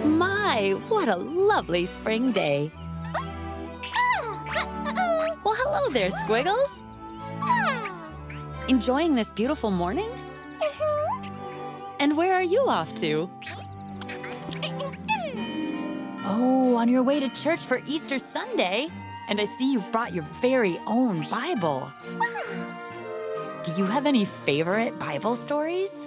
My, what a lovely spring day. Well, hello there, Squiggles. Enjoying this beautiful morning? And where are you off to? Oh, on your way to church for Easter Sunday. And I see you've brought your very own Bible. Do you have any favorite Bible stories?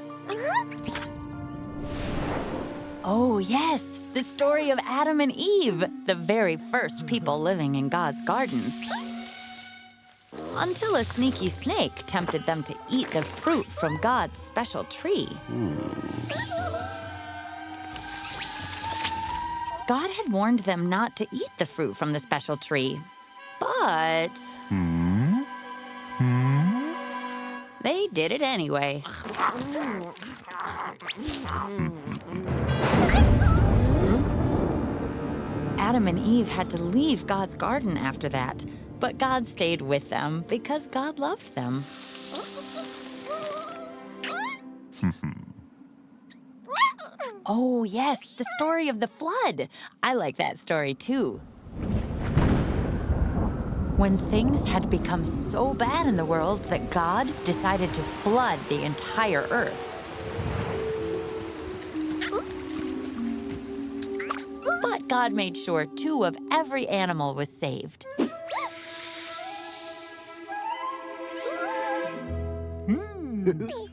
Oh, yes, the story of Adam and Eve, the very first people living in God's garden. Until a sneaky snake tempted them to eat the fruit from God's special tree. God had warned them not to eat the fruit from the special tree, but they did it anyway. Adam and Eve had to leave God's garden after that, but God stayed with them because God loved them. Oh, yes, the story of the flood. I like that story, too. When things had become so bad in the world that God decided to flood the entire earth. But God made sure 2 of every animal was saved.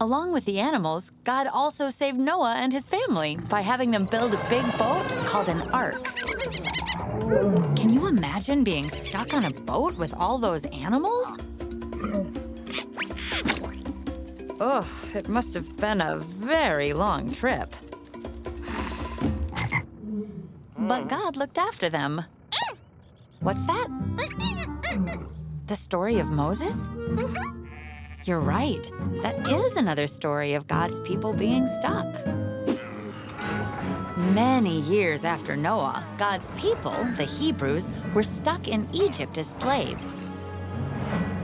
Along with the animals, God also saved Noah and his family by having them build a big boat called an ark. Can you imagine being stuck on a boat with all those animals? Ugh, it must have been a very long trip. But God looked after them. What's that? The story of Moses? You're right. That is another story of God's people being stuck. Many years after Noah, God's people, the Hebrews, were stuck in Egypt as slaves.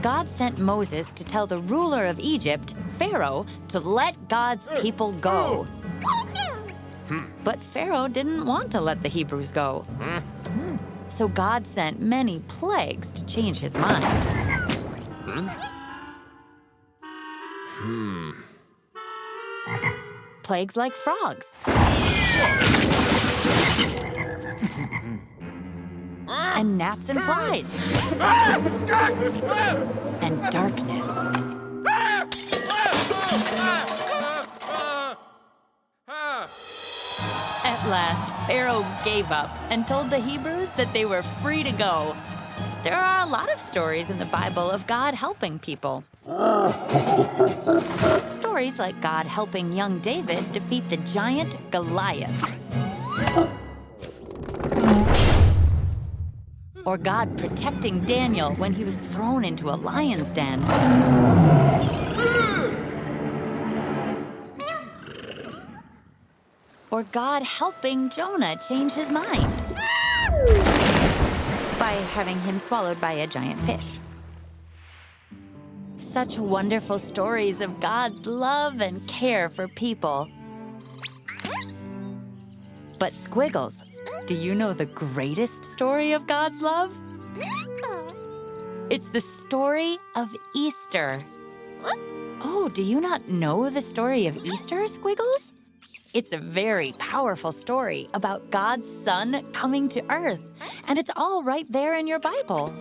God sent Moses to tell the ruler of Egypt, Pharaoh, to let God's people go. But Pharaoh didn't want to let the Hebrews go. So God sent many plagues to change his mind. Plagues like frogs. And gnats and flies. And darkness. At last, Pharaoh gave up and told the Hebrews that they were free to go. There are a lot of stories in the Bible of God helping people. Stories like God helping young David defeat the giant Goliath. Or God protecting Daniel when he was thrown into a lion's den. Or God helping Jonah change his mind by having him swallowed by a giant fish. Such wonderful stories of God's love and care for people. But Squiggles, do you know the greatest story of God's love? It's the story of Easter. Oh, do you not know the story of Easter, Squiggles? It's a very powerful story about God's Son coming to Earth, and it's all right there in your Bible.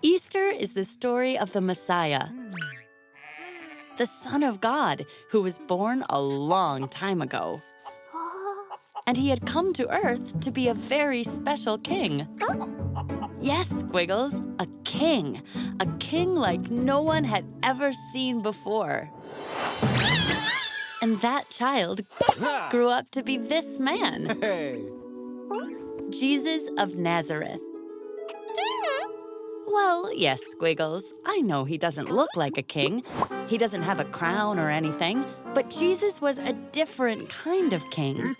Easter is the story of the Messiah, the Son of God, who was born a long time ago. And he had come to Earth to be a very special king. Yes, Squiggles, a king like no one had ever seen before. And that child grew up to be this man, Jesus of Nazareth. Well, yes, Squiggles, I know he doesn't look like a king. He doesn't have a crown or anything, but Jesus was a different kind of king.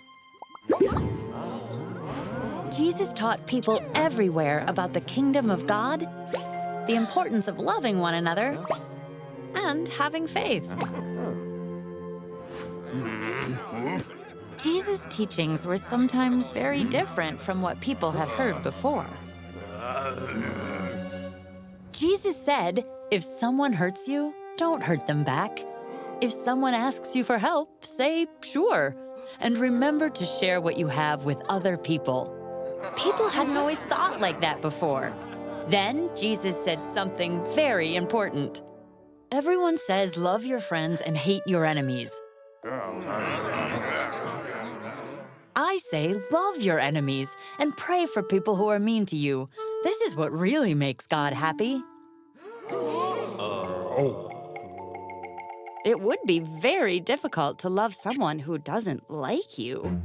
Jesus taught people everywhere about the kingdom of God, the importance of loving one another, and having faith. Jesus' teachings were sometimes very different from what people had heard before. Jesus said, if someone hurts you, don't hurt them back. If someone asks you for help, say, sure. And remember to share what you have with other people. People hadn't always thought like that before. Then Jesus said something very important. Everyone says love your friends and hate your enemies. I say love your enemies and pray for people who are mean to you. This is what really makes God happy. It would be very difficult to love someone who doesn't like you.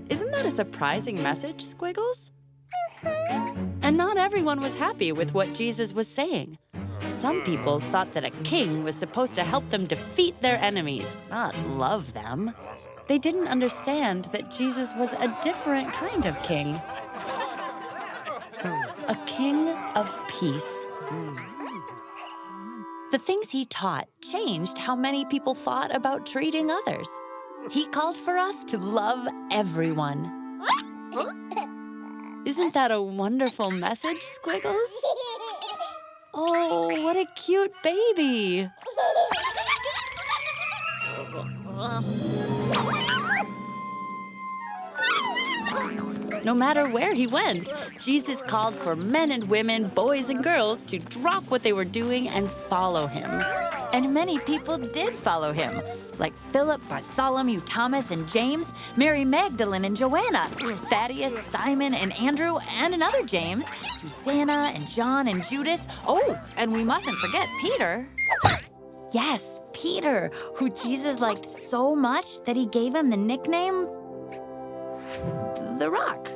Isn't that a surprising message, Squiggles? And not everyone was happy with what Jesus was saying. Some people thought that a king was supposed to help them defeat their enemies, not love them. They didn't understand that Jesus was a different kind of king. A king of peace. The things he taught changed how many people thought about treating others. He called for us to love everyone. Isn't that a wonderful message, Squiggles? Oh, what a cute baby. No matter where he went, Jesus called for men and women, boys and girls to drop what they were doing and follow him. And many people did follow him, like Philip, Bartholomew, Thomas, and James, Mary Magdalene and Joanna, Thaddeus, Simon, and Andrew, and another James, Susanna, and John, and Judas. Oh, and we mustn't forget Peter. Yes, Peter, who Jesus liked so much that he gave him the nickname the Rock.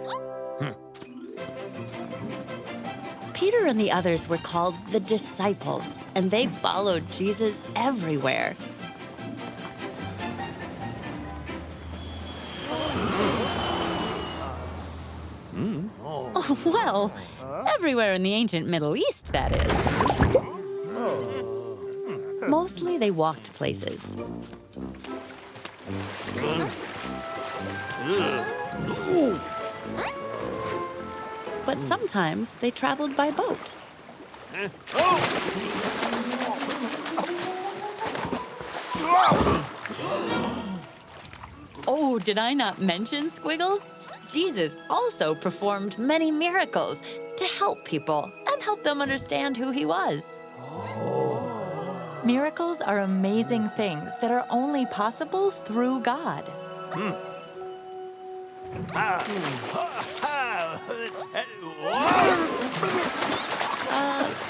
Peter and the others were called the disciples, and they followed Jesus everywhere. Oh, well, everywhere in the ancient Middle East, that is. Mostly they walked places. But sometimes they traveled by boat. Oh, did I not mention, Squiggles? Jesus also performed many miracles to help people and help them understand who he was. Miracles are amazing things that are only possible through God.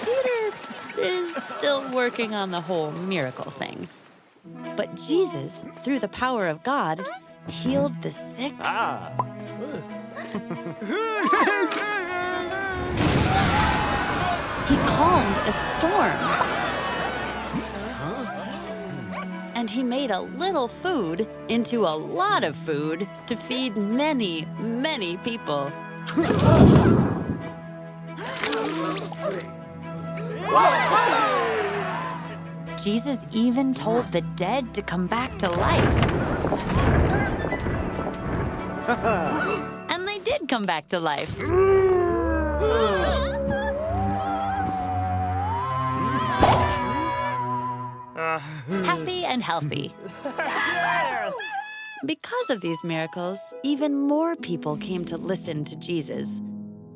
Peter is still working on the whole miracle thing. But Jesus, through the power of God, healed the sick. He calmed a storm. And he made a little food into a lot of food to feed many, many people. Jesus even told the dead to come back to life. And they did come back to life. Happy and healthy. Because of these miracles, even more people came to listen to Jesus.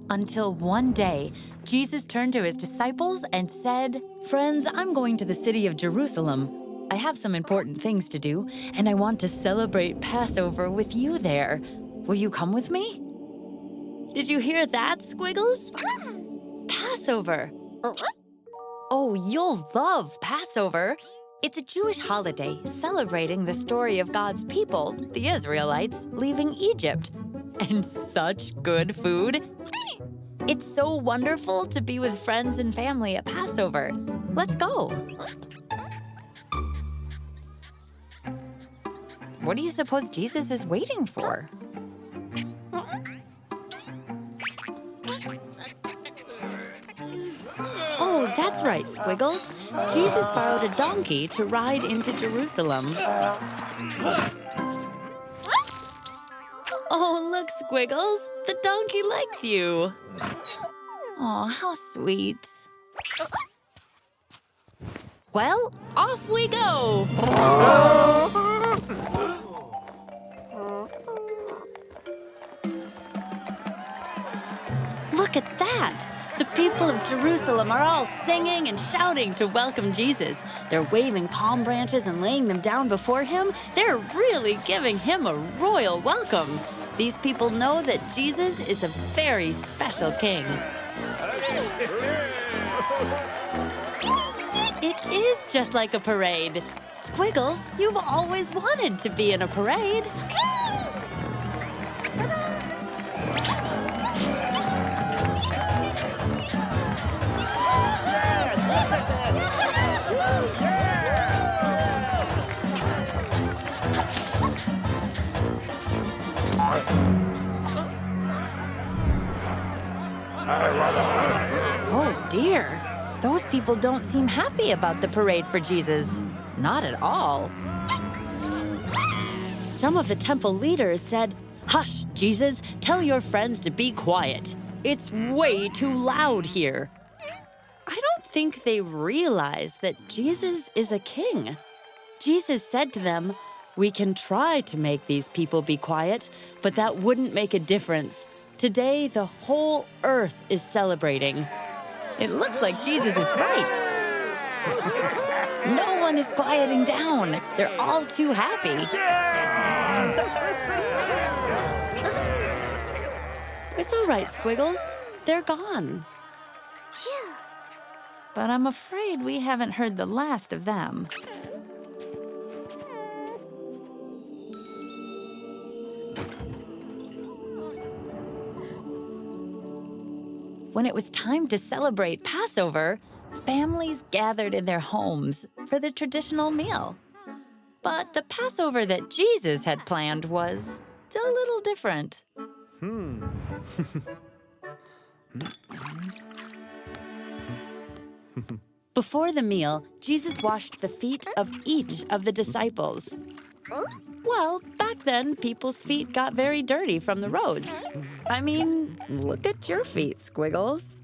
Until one day, Jesus turned to his disciples and said, "Friends, I'm going to the city of Jerusalem. I have some important things to do, and I want to celebrate Passover with you there. Will you come with me?" Did you hear that, Squiggles? Passover. Oh, you'll love Passover. It's a Jewish holiday celebrating the story of God's people, the Israelites, leaving Egypt. And such good food. It's so wonderful to be with friends and family at Passover. Let's go. What do you suppose Jesus is waiting for? Oh, that's right, Squiggles. Jesus borrowed a donkey to ride into Jerusalem. Oh, look, Squiggles. The donkey likes you. Oh, how sweet. Well, off we go. Look at that. The people of Jerusalem are all singing and shouting to welcome Jesus. They're waving palm branches and laying them down before him. They're really giving him a royal welcome. These people know that Jesus is a very special king. It is just like a parade. Squiggles, you've always wanted to be in a parade. Oh dear, those people don't seem happy about the parade for Jesus. Not at all. Some of the temple leaders said, "Hush, Jesus, tell your friends to be quiet. It's way too loud here." I don't think they realize that Jesus is a king. Jesus said to them, "We can try to make these people be quiet, but that wouldn't make a difference. Today, the whole earth is celebrating." It looks like Jesus is right. No one is quieting down. They're all too happy. It's all right, Squiggles. They're gone. But I'm afraid we haven't heard the last of them. When it was time to celebrate Passover, families gathered in their homes for the traditional meal. But the Passover that Jesus had planned was a little different. Before the meal, Jesus washed the feet of each of the disciples. Well, back then, people's feet got very dirty from the roads. I mean, look at your feet, Squiggles.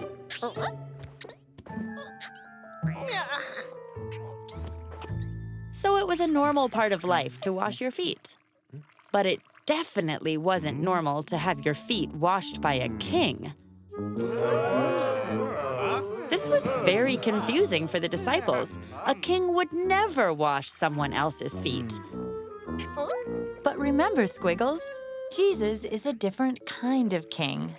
So it was a normal part of life to wash your feet. But it definitely wasn't normal to have your feet washed by a king. This was very confusing for the disciples. A king would never wash someone else's feet. But remember, Squiggles, Jesus is a different kind of king.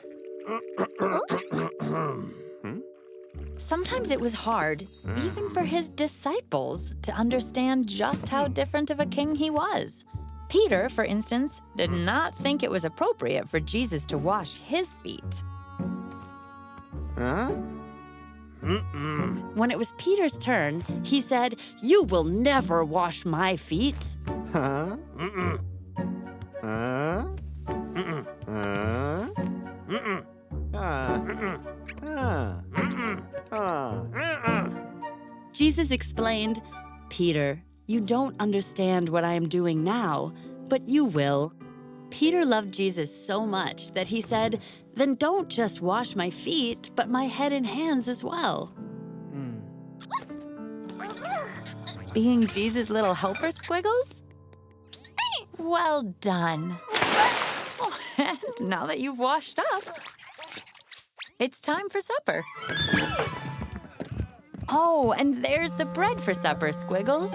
Sometimes it was hard, even for his disciples, to understand just how different of a king he was. Peter, for instance, did not think it was appropriate for Jesus to wash his feet. When it was Peter's turn, he said, "You will never wash my feet." Jesus explained, "Peter, you don't understand what I am doing now, but you will." Peter loved Jesus so much that he said, "Then don't just wash my feet, but my head and hands as well." Being Jesus' little helper, Squiggles? Well done. Oh, and now that you've washed up, it's time for supper. Oh, and there's the bread for supper, Squiggles.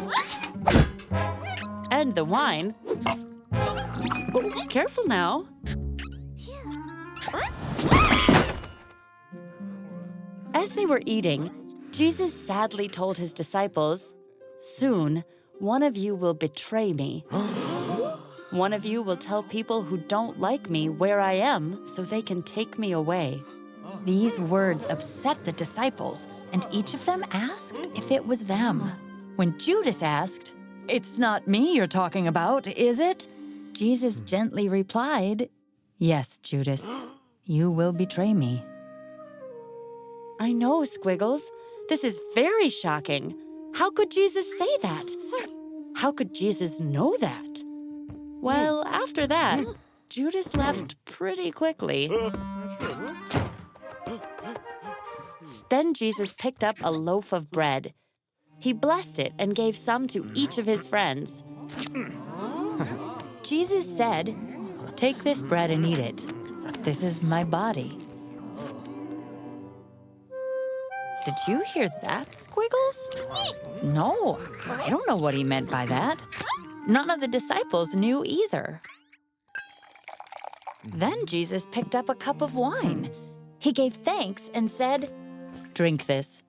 And the wine. Oh, careful now. As they were eating, Jesus sadly told his disciples, "Soon, one of you will betray me. One of you will tell people who don't like me where I am so they can take me away." These words upset the disciples, and each of them asked if it was them. When Judas asked, "It's not me you're talking about, is it?" Jesus gently replied, "Yes, Judas, you will betray me." I know, Squiggles. This is very shocking. How could Jesus say that? How could Jesus know that? Well, after that, Judas left pretty quickly. Then Jesus picked up a loaf of bread. He blessed it and gave some to each of his friends. Jesus said, "Take this bread and eat it. This is my body." Did you hear that, Squiggles? No, I don't know what he meant by that. None of the disciples knew either. Then Jesus picked up a cup of wine. He gave thanks and said, "Drink this.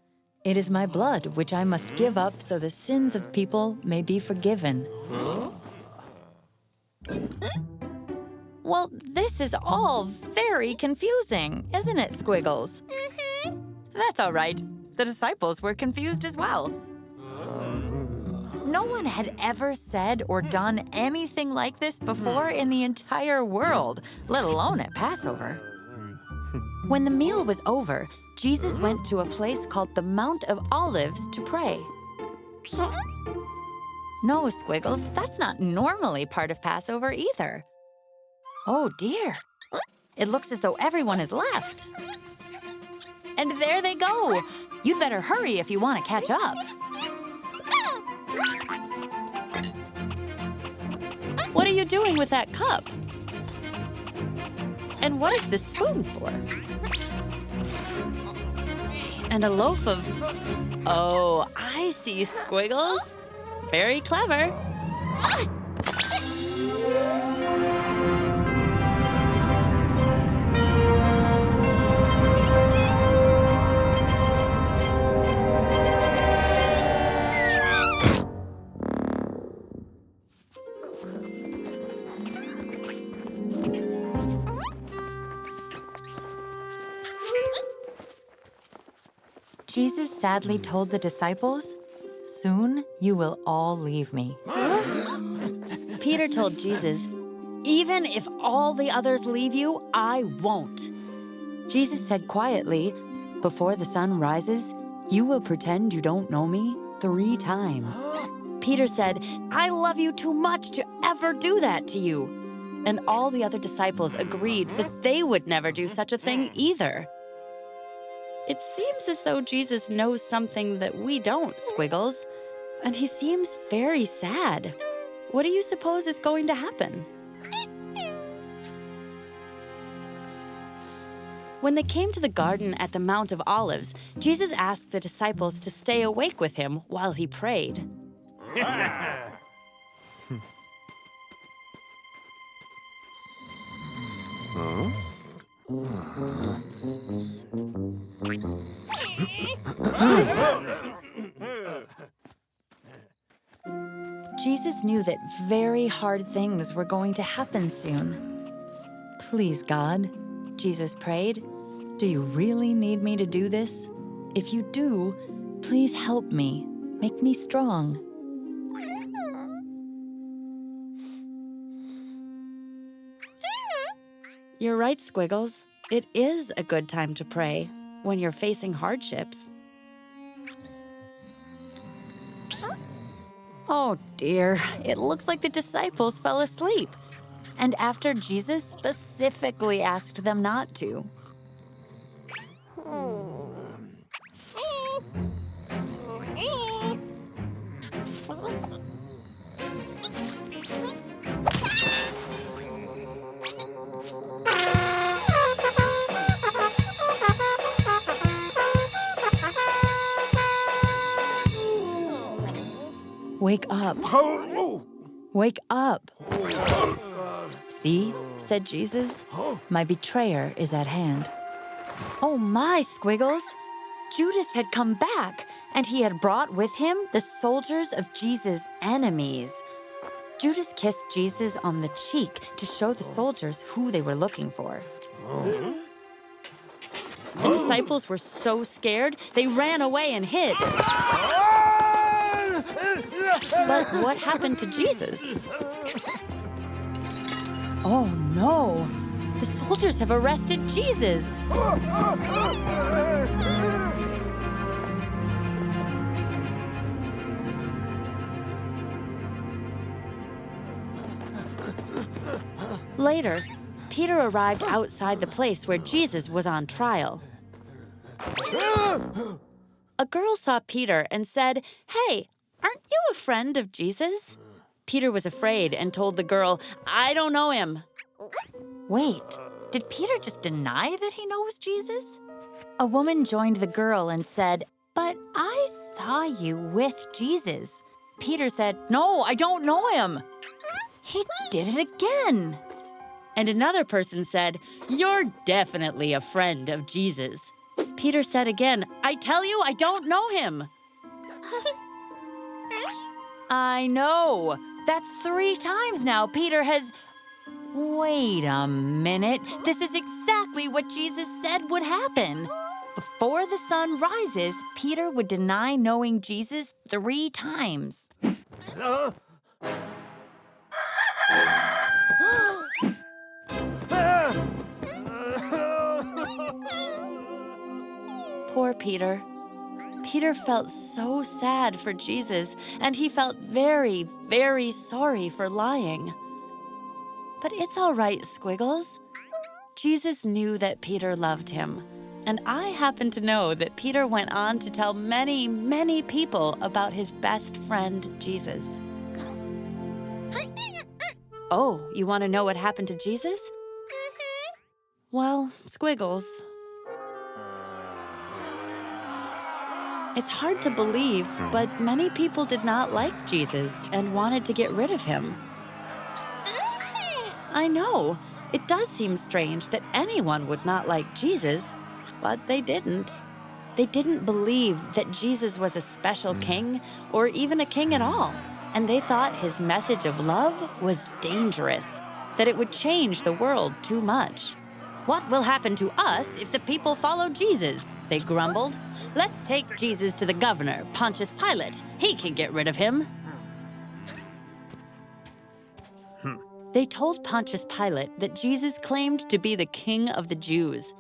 It is my blood, which I must give up so the sins of people may be forgiven." Well, this is all very confusing, isn't it, Squiggles? That's all right. The disciples were confused as well. No one had ever said or done anything like this before in the entire world, let alone at Passover. When the meal was over, Jesus went to a place called the Mount of Olives to pray. No, Squiggles, that's not normally part of Passover either. Oh dear, it looks as though everyone has left. And there they go. You'd better hurry if you want to catch up. What are you doing with that cup? And what is this spoon for? And a loaf of... Oh, I see, Squiggles. Very clever. Jesus sadly told the disciples, "Soon you will all leave me." Peter told Jesus, "Even if all the others leave you, I won't." Jesus said quietly, "Before the sun rises, you will pretend you don't know me 3 times." Peter said, "I love you too much to ever do that to you." And all the other disciples agreed that they would never do such a thing either. It seems as though Jesus knows something that we don't, Squiggles, and he seems very sad. What do you suppose is going to happen? When they came to the garden at the Mount of Olives, Jesus asked the disciples to stay awake with him while he prayed. Jesus knew that very hard things were going to happen soon. "Please, God," Jesus prayed, "do you really need me to do this? If you do, please help me. Make me strong." You're right, Squiggles. It is a good time to pray when you're facing hardships. Oh dear, it looks like the disciples fell asleep. and after Jesus specifically asked them not to. Wake up. Wake up. See, said Jesus, my betrayer is at hand. Oh my, Squiggles! Judas had come back, and he had brought with him the soldiers of Jesus' enemies. Judas kissed Jesus on the cheek to show the soldiers who they were looking for. The disciples were so scared, they ran away and hid. But what happened to Jesus? Oh no! The soldiers have arrested Jesus! Later, Peter arrived outside the place where Jesus was on trial. A girl saw Peter and said, "Hey, aren't you a friend of Jesus?" Peter was afraid and told the girl, "I don't know him." Wait, did Peter just deny that he knows Jesus? A woman joined the girl and said, "But I saw you with Jesus." Peter said, "No, I don't know him." He did it again. And another person said, "You're definitely a friend of Jesus." Peter said again, "I tell you, I don't know him." I know. That's 3 times now Peter has... Wait a minute. This is exactly what Jesus said would happen. Before the sun rises, Peter would deny knowing Jesus 3 times. Poor Peter. Peter felt so sad for Jesus, and he felt very, very sorry for lying. But it's all right, Squiggles. Jesus knew that Peter loved him, and I happen to know that Peter went on to tell many, many people about his best friend, Jesus. Oh, you want to know what happened to Jesus? Well, Squiggles, it's hard to believe, but many people did not like Jesus and wanted to get rid of him. I know, it does seem strange that anyone would not like Jesus, but they didn't. They didn't believe that Jesus was a special king or even a king at all, and they thought his message of love was dangerous, that it would change the world too much. "What will happen to us if the people follow Jesus?" they grumbled. "Let's take Jesus to the governor, Pontius Pilate. He can get rid of him." They told Pontius Pilate that Jesus claimed to be the king of the Jews.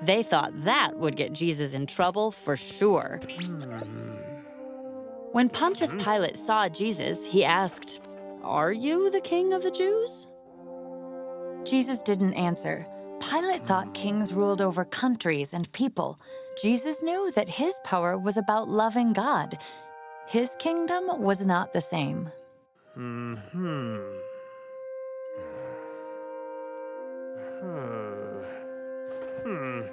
They thought that would get Jesus in trouble for sure. When Pontius Pilate saw Jesus, he asked, "Are you the king of the Jews?" Jesus didn't answer. Pilate thought kings ruled over countries and people. Jesus knew that his power was about loving God. His kingdom was not the same.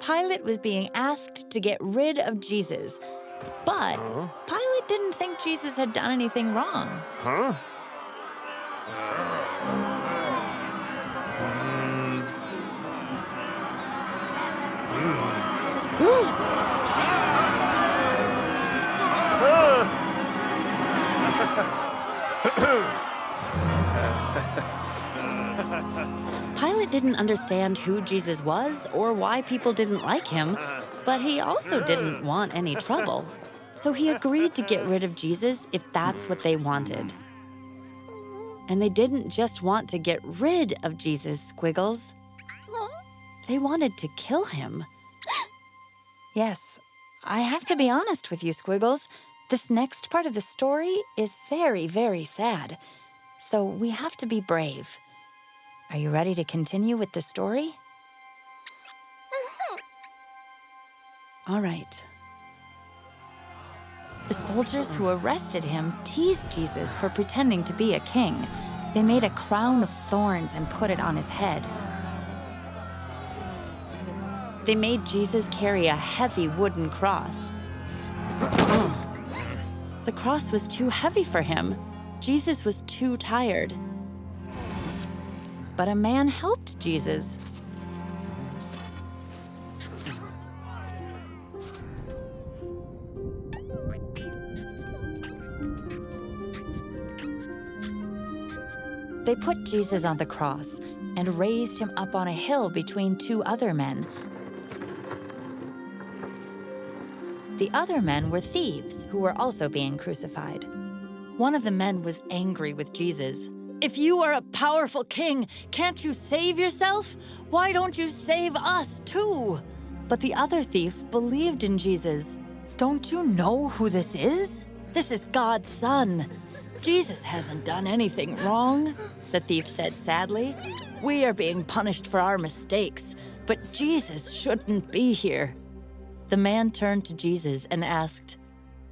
Pilate was being asked to get rid of Jesus, but Pilate didn't think Jesus had done anything wrong. Pilate didn't understand who Jesus was or why people didn't like him, but he also didn't want any trouble. So he agreed to get rid of Jesus if that's what they wanted. And they didn't just want to get rid of Jesus, Squiggles. They wanted to kill him. Yes, I have to be honest with you, Squiggles. This next part of the story is very, very sad. So we have to be brave. Are you ready to continue with the story? All right. The soldiers who arrested him teased Jesus for pretending to be a king. They made a crown of thorns and put it on his head. They made Jesus carry a heavy wooden cross. The cross was too heavy for him. Jesus was too tired. But a man helped Jesus. They put Jesus on the cross and raised him up on a hill between two other men. The other men were thieves who were also being crucified. One of the men was angry with Jesus. "If you are a powerful king, can't you save yourself? Why don't you save us too?" But the other thief believed in Jesus. "Don't you know who this is? This is God's son. Jesus hasn't done anything wrong," the thief said sadly. "We are being punished for our mistakes, but Jesus shouldn't be here." The man turned to Jesus and asked,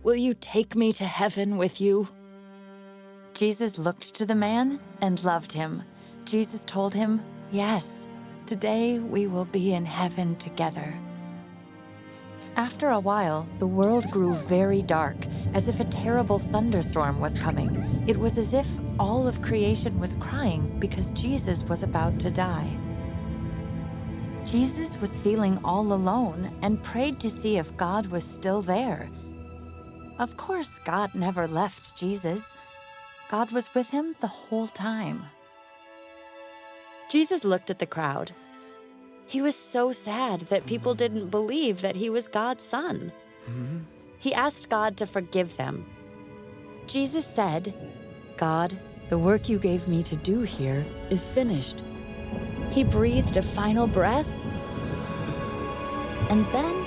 "Will you take me to heaven with you?" Jesus looked to the man and loved him. Jesus told him, "Yes, today we will be in heaven together." After a while, the world grew very dark, as if a terrible thunderstorm was coming. It was as if all of creation was crying because Jesus was about to die. Jesus was feeling all alone and prayed to see if God was still there. Of course, God never left Jesus. God was with him the whole time. Jesus looked at the crowd. He was so sad that people didn't believe that he was God's son. He asked God to forgive them. Jesus said, "God, the work you gave me to do here is finished." He breathed a final breath, and then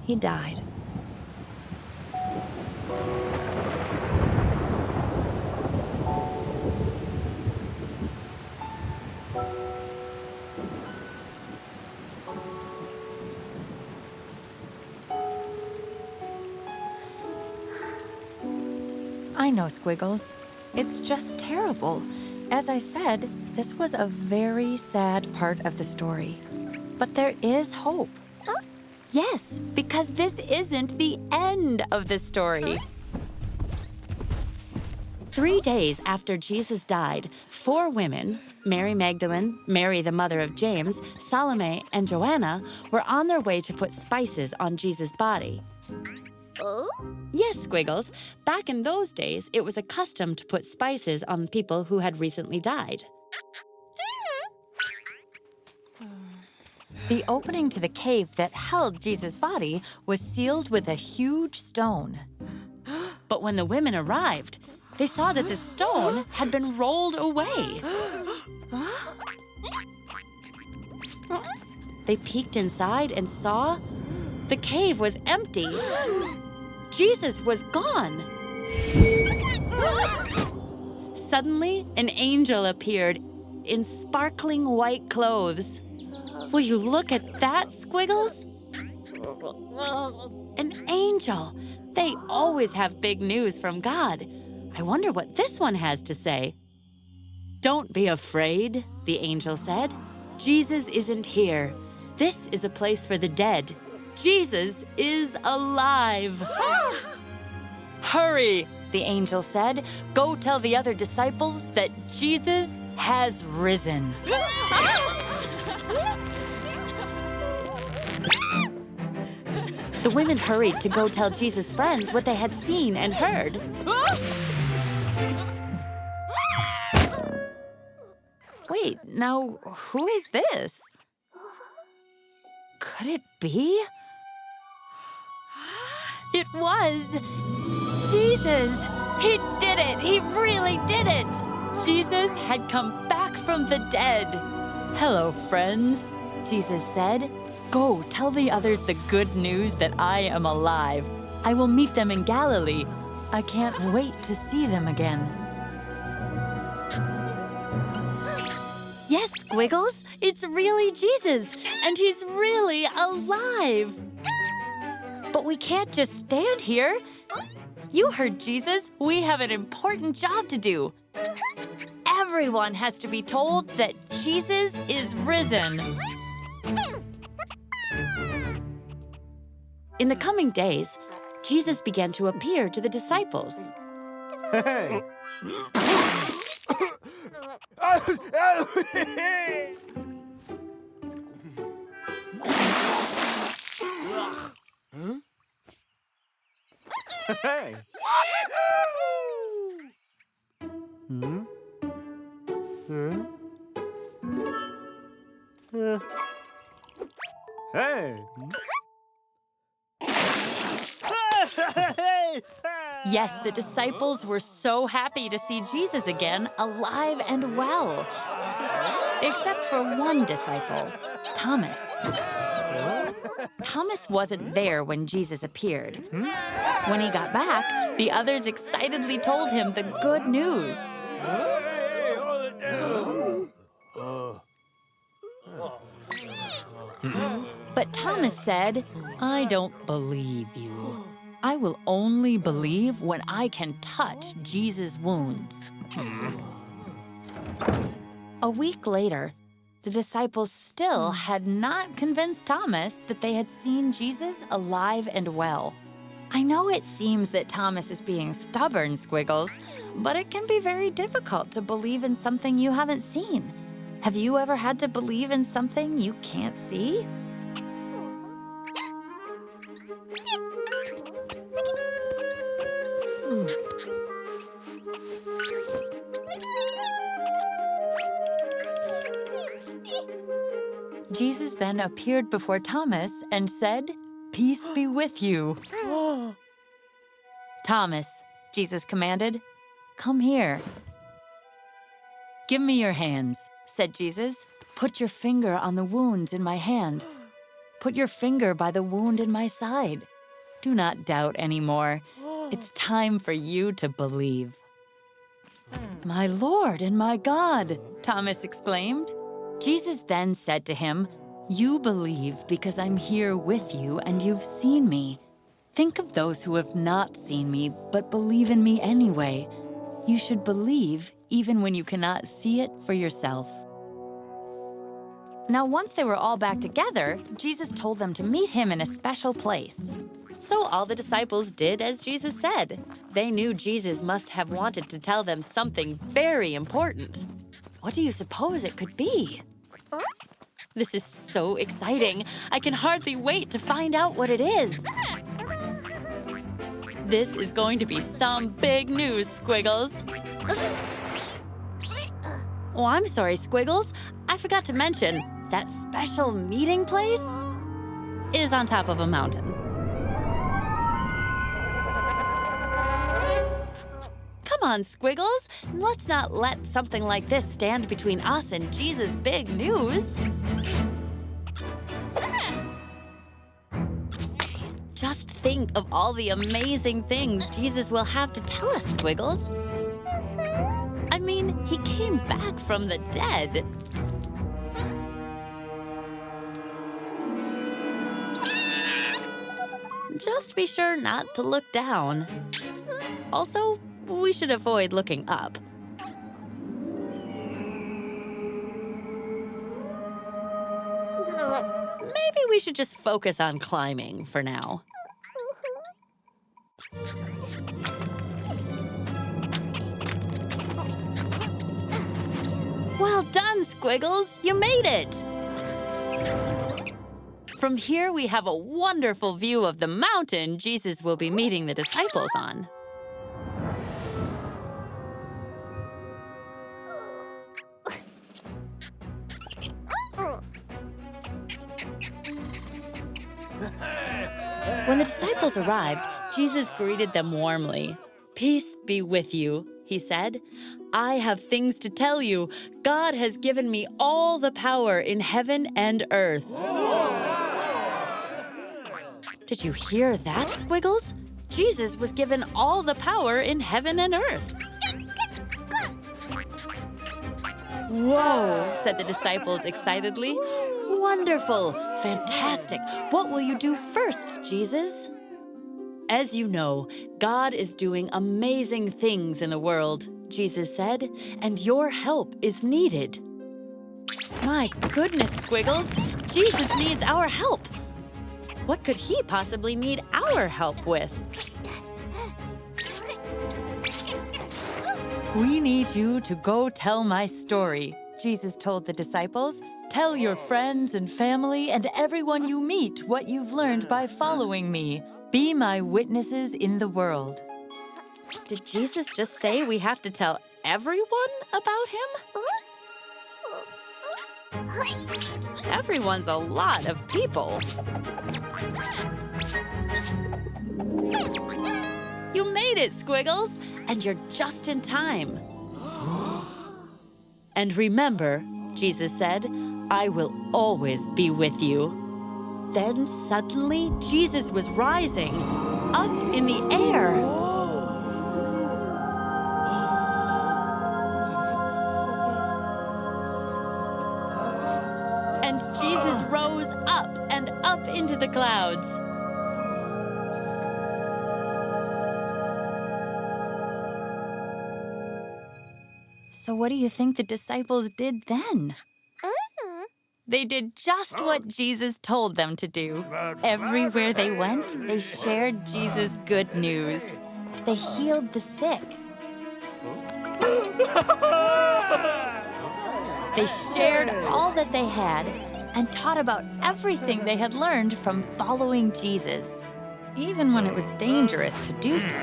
he died. I know, Squiggles. It's just terrible. As I said, this was a very sad part of the story. But there is hope. Yes, because this isn't the end of the story. 3 days after Jesus died, 4 women, Mary Magdalene, Mary the mother of James, Salome, and Joanna, were on their way to put spices on Jesus' body. Yes, Squiggles. Back in those days, it was a custom to put spices on people who had recently died. The opening to the cave that held Jesus' body was sealed with a huge stone. But when the women arrived, they saw that the stone had been rolled away. They peeked inside and saw the cave was empty. Jesus was gone. Suddenly, an angel appeared in sparkling white clothes. Will you look at that, Squiggles? An angel. They always have big news from God. I wonder what this one has to say. "Don't be afraid," the angel said. "Jesus isn't here. This is a place for the dead. Jesus is alive." "Hurry," the angel said. "Go tell the other disciples that Jesus has risen." The women hurried to go tell Jesus' friends what they had seen and heard. Wait, now who is this? Could it be? It was Jesus! He did it! He really did it! Jesus had come back from the dead. "Hello, friends," Jesus said. "Go tell the others the good news that I am alive. I will meet them in Galilee. I can't wait to see them again." Yes, Squiggles, it's really Jesus, and he's really alive. But we can't just stand here. You heard Jesus. We have an important job to do. Everyone has to be told that Jesus is risen. In the coming days, Jesus began to appear to the disciples. Hey! Hey! Hmm? Hey! Yes, the disciples were so happy to see Jesus again, alive and well. Except for one disciple, Thomas. Thomas wasn't there when Jesus appeared. When he got back, the others excitedly told him the good news. But Thomas said, "I don't believe you. I will only believe when I can touch Jesus' wounds." A week later, the disciples still had not convinced Thomas that they had seen Jesus alive and well. I know it seems that Thomas is being stubborn, Squiggles, but it can be very difficult to believe in something you haven't seen. Have you ever had to believe in something you can't see? Jesus then appeared before Thomas and said, "Peace be with you." "Thomas," Jesus commanded, "come here." "Give me your hands," said Jesus. "Put your finger on the wounds in my hand. Put your finger by the wound in my side. Do not doubt anymore. It's time for you to believe." "My Lord and my God," Thomas exclaimed. Jesus then said to him, "You believe because I'm here with you and you've seen me. Think of those who have not seen me but believe in me anyway. You should believe even when you cannot see it for yourself." Now, once they were all back together, Jesus told them to meet him in a special place. So all the disciples did as Jesus said. They knew Jesus must have wanted to tell them something very important. What do you suppose it could be? This is so exciting. I can hardly wait to find out what it is. This is going to be some big news, Squiggles. Oh, I'm sorry, Squiggles. I forgot to mention, that special meeting place is on top of a mountain. Come on, Squiggles. Let's not let something like this stand between us and Jesus' big news. Just think of all the amazing things Jesus will have to tell us, Squiggles. I mean, he came back from the dead. Just be sure not to look down. Also, we should avoid looking up. Maybe we should just focus on climbing for now. Well done, Squiggles! You made it! From here, we have a wonderful view of the mountain Jesus will be meeting the disciples on. When the disciples arrived, Jesus greeted them warmly. "Peace be with you," he said. "I have things to tell you. God has given me all the power in heaven and earth." Did you hear that, Squiggles? Jesus was given all the power in heaven and earth. Whoa, said the disciples excitedly. Wonderful, fantastic. What will you do first, Jesus? As you know, God is doing amazing things in the world, Jesus said, and your help is needed. My goodness, Squiggles, Jesus needs our help. What could he possibly need our help with? We need you to go tell my story, Jesus told the disciples. Tell your friends and family and everyone you meet what you've learned by following me. Be my witnesses in the world. Did Jesus just say we have to tell everyone about him? Everyone's a lot of people. You made it, Squiggles, and you're just in time. And remember, Jesus said, I will always be with you. Then suddenly, Jesus was rising, up in the air. And Jesus rose up and up into the clouds. So what do you think the disciples did then? They did just what Jesus told them to do. Everywhere they went, they shared Jesus' good news. They healed the sick. They shared all that they had and taught about everything they had learned from following Jesus, even when it was dangerous to do so.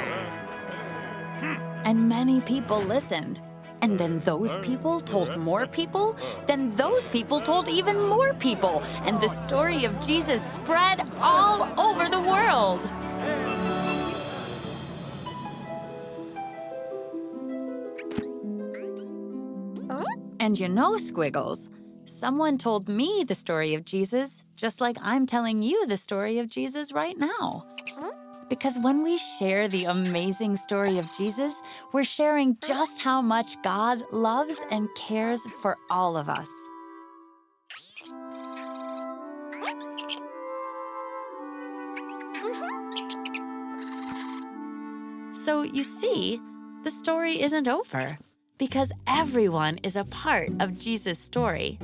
And many people listened. And then those people told more people. Then those people told even more people. And the story of Jesus spread all over the world. And you know, Squiggles, someone told me the story of Jesus, just like I'm telling you the story of Jesus right now. Because when we share the amazing story of Jesus, we're sharing just how much God loves and cares for all of us. So you see, the story isn't over, because everyone is a part of Jesus' story.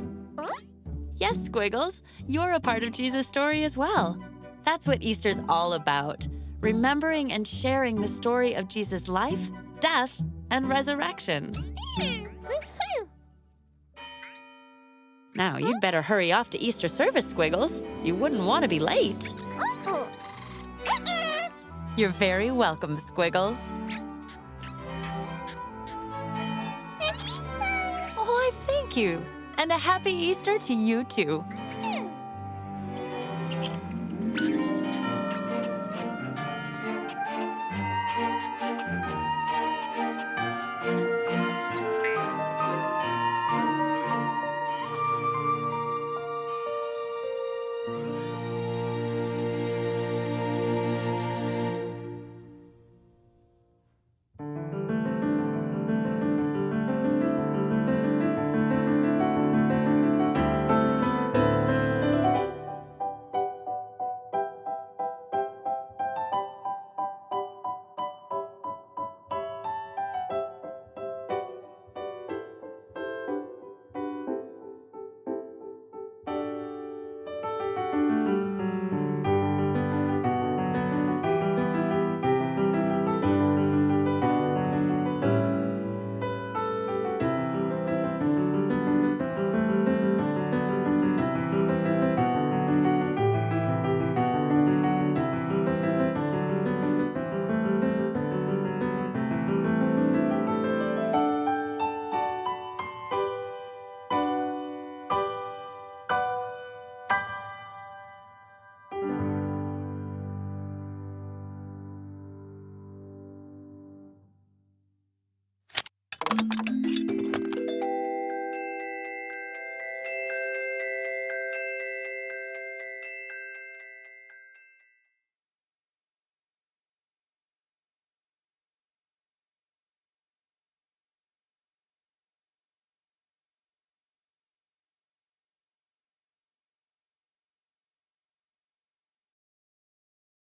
Yes, Squiggles, you're a part of Jesus' story as well. That's what Easter's all about. Remembering and sharing the story of Jesus' life, death, and resurrection. Now, you'd better hurry off to Easter service, Squiggles. You wouldn't want to be late. You're very welcome, Squiggles. Oh, I thank you. And a happy Easter to you, too.